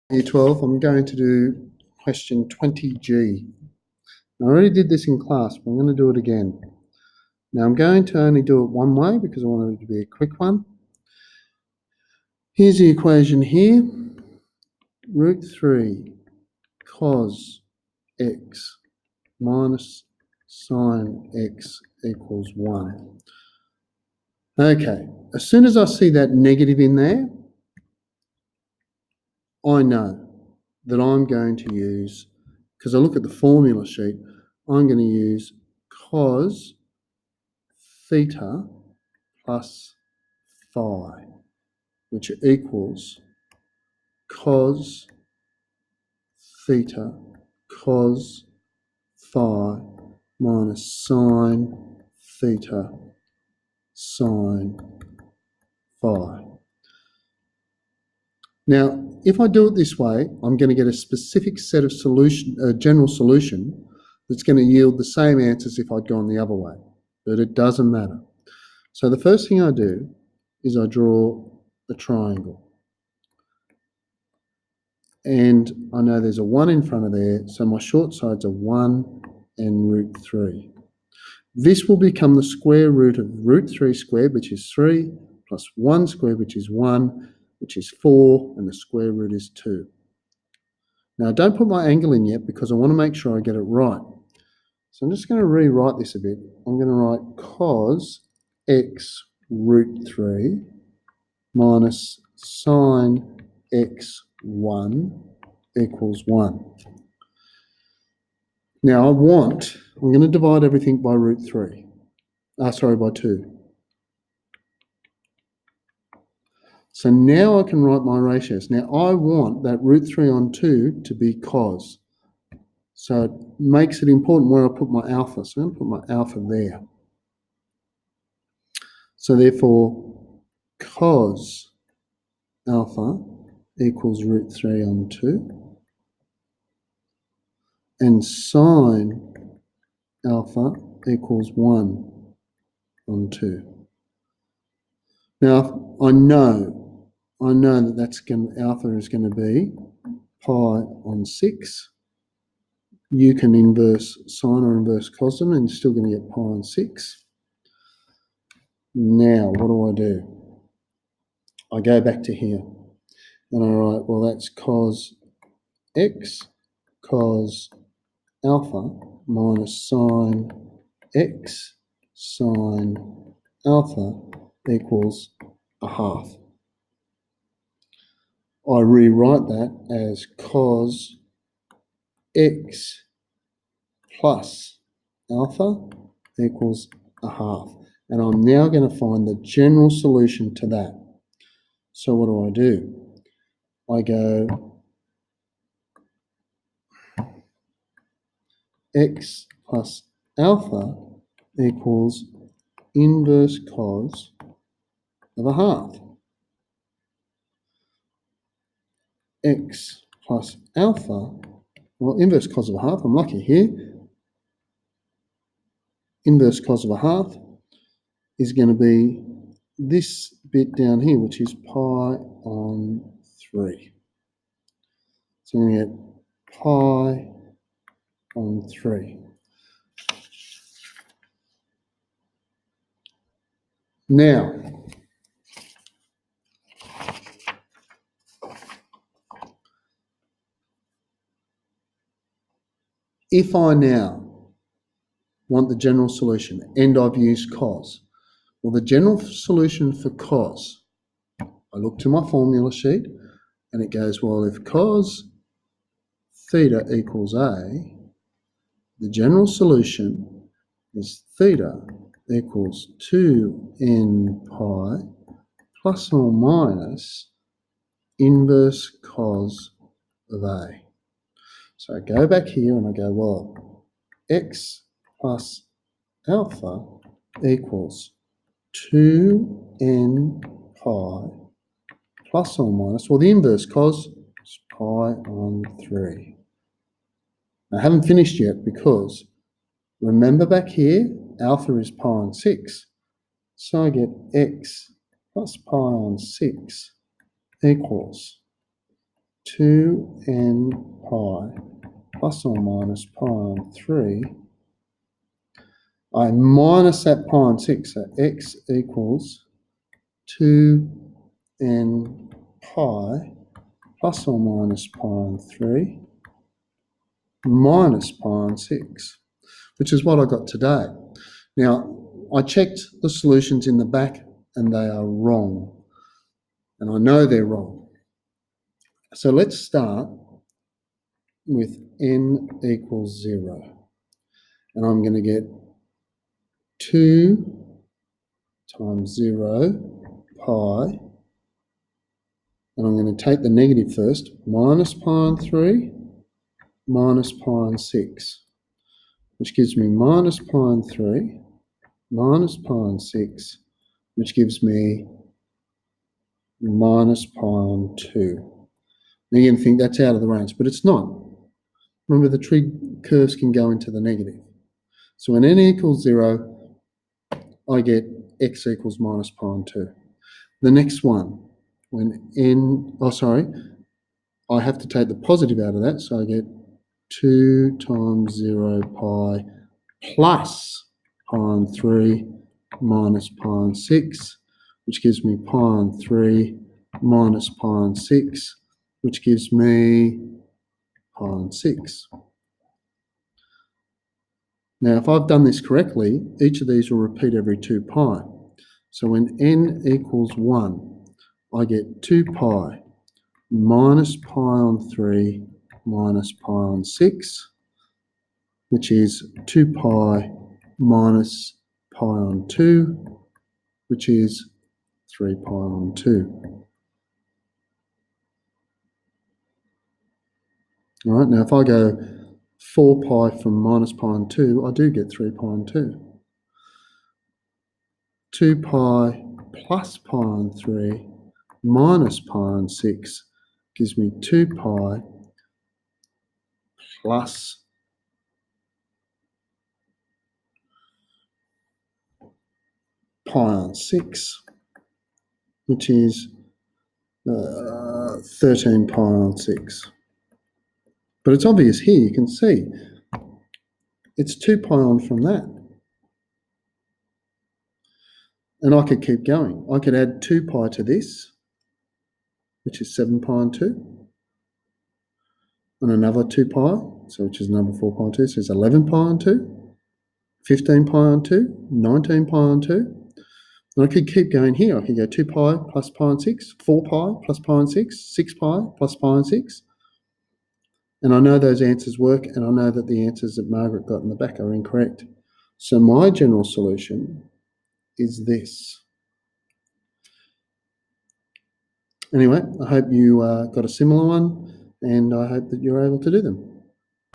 Year 12, I'm going to do question 20g. I already did this in class, but I'm going to do it again. Now I'm going to only do it one way because I want it to be a quick one. Here's the equation here. Root 3 cos x minus sine x equals 1. Okay, as soon as I see that negative in there, I know that I'm going to use, because I look at the formula sheet, I'm going to use cos theta plus phi, which equals cos theta cos phi minus sine theta sine phi. Now, if I do it this way, I'm going to get a specific set of general solution that's going to yield the same answers if I'd gone the other way, but it doesn't matter. So the first thing I do is I draw a triangle. And I know there's a 1 in front of there, so my short sides are 1 and root 3. This will become the square root of root 3 squared, which is 3, plus 1 squared, which is 1, which is 4, and the square root is 2. Now, don't put my angle in yet because I want to make sure I get it right. So I'm just going to rewrite this a bit. I'm going to write cos x root 3 minus sine x1 equals 1. Now I'm going to divide everything by root 3. By 2. So now I can write my ratios. Now I want that root 3 on 2 to be cos. So it makes it important where I put my alpha. So I'm going to put my alpha there. So therefore, cos alpha equals root 3 on 2. And sine alpha equals 1 on 2. Now, I know that alpha is going to be pi on 6. You can inverse sine or inverse cos them and you're still going to get pi on 6. Now, what do? I go back to here and I write, well, that's cos x cos alpha minus sine x sine alpha equals a half. I rewrite that as cos x plus alpha equals a half. And I'm now going to find the general solution to that. So what do? I go x plus alpha equals inverse cos of a half. X plus alpha, well, inverse cos of a half, I'm lucky here. Inverse cos of a half is going to be this bit down here, which is pi on 3. So I'm going to get pi on 3. Now, if I now want the general solution and I've used cos, well, the general solution for cos, I look to my formula sheet and it goes, well, if cos theta equals A, the general solution is theta equals 2n pi plus or minus inverse cos of A. So I go back here and I go, well, x plus alpha equals 2n pi plus or minus, well, the inverse cos is pi on 3. I haven't finished yet because remember back here, alpha is pi on 6. So I get x plus pi on 6 equals 2n pi plus or minus pi on 3. I minus that pi on 6, so x equals 2n pi plus or minus pi on 3 minus pi on 6, which is what I got today. Now, I checked the solutions in the back and they are wrong. And I know they're wrong. So let's start with n equals 0. And I'm going to get 2 times 0 pi. And I'm going to take the negative first, minus pi on 3 minus pi on 6, which gives me minus pi on 3 minus pi on 6, which gives me minus pi on 2. Now you're going to think that's out of the range, but it's not. Remember, the trig curves can go into the negative. So when n equals 0, I get x equals minus pi on 2. The next one, when I have to take the positive out of that, so I get 2 times 0 pi plus pi on 3 minus pi on 6, which gives me pi on 3 minus pi on 6, which gives me pi on 6. Now, if I've done this correctly, each of these will repeat every 2 pi. So when n equals 1, I get 2 pi minus pi on 3 minus pi on 6, which is 2 pi minus pi on 2, which is 3 pi on 2. All right, now if I go 4 pi from minus pi on 2, I do get 3 pi on 2. 2 pi plus pi on 3 minus pi on 6 gives me 2 pi plus pi on 6, which is 13 pi on 6. But it's obvious here, you can see, it's 2 pi on from that. And I could keep going. I could add 2 pi to this, which is 7 pi on 2, and another 2 pi, so which is another 4 pi on 2, so it's 11 pi on 2, 15 pi on 2, 19 pi on 2. And I could keep going here. I could go 2 pi plus pi on 6, 4 pi plus pi on 6, 6 pi plus pi on 6. And I know those answers work, and I know that the answers that Margaret got in the back are incorrect. So my general solution is this. Anyway, I hope you got a similar one, and I hope that you're able to do them.